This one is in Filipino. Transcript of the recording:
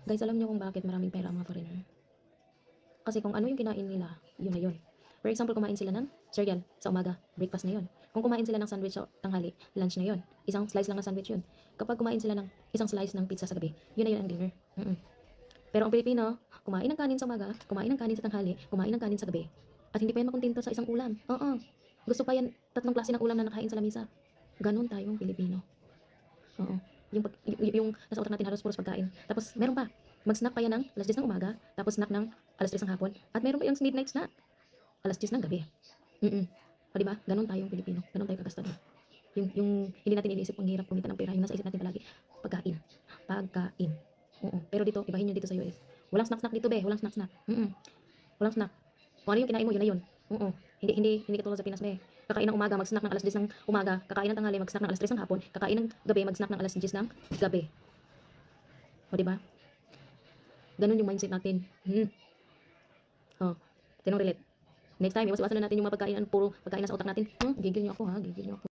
Guys, alam niyo kung bakit maraming pera ang mga foreigner? Kasi kung ano yung kinain nila, yun na yun. For example, kumain sila ng cereal sa umaga, breakfast na yun. Kung kumain sila ng sandwich sa tanghali, lunch na yun. Isang slice lang ng sandwich yun. Kapag kumain sila ng isang slice ng pizza sa gabi, yun na yun ang dinner. Pero ang Pilipino, kumain ng kanin sa umaga, kumain ng kanin sa tanghali, kumain ng kanin sa gabi. At hindi pa yan makontento sa isang ulam. Oo. Gusto pa yan, 3 klase ng ulam na nakain sa lamisa. Ganon tayong Pilipino. Oo. Yung nasa utak natin halos puros pagkain. Tapos meron pa, mag-snack pa yan ng alas 10 ng umaga, tapos snack ng alas 3 ng hapon, at meron pa yung midnight snack, alas 10 ng gabi. O diba? Ganon tayong Pilipino. Ganon tayo kagastador. Yung hindi natin iniisip ang hirap kumita ng pera, yung nasa isip natin palagi, pagkain. Pagkain. Oo. Pero dito, ibahin nyo dito sa US. Walang snack-snack dito, be. Walang snack-snack. Walang snack. Kung ano yung kinain mo, yun na yun. Oo. Hindi katulad sa Pinas, be. Kakain ng umaga, mag-snack ng alas 10 ng umaga. Kakain ng tanghali, mag-snack ng alas 3 ng hapon. Kakain ng gabi, mag-snack ng alas 10 ng gabi. O, diba? Ganun yung mindset natin. Oh, tinong relate. Next time, iwas-iwasan na natin yung mga pagkain, puro pagkain na sa utak natin. Gigil nyo ako ha, gigil nyo ako.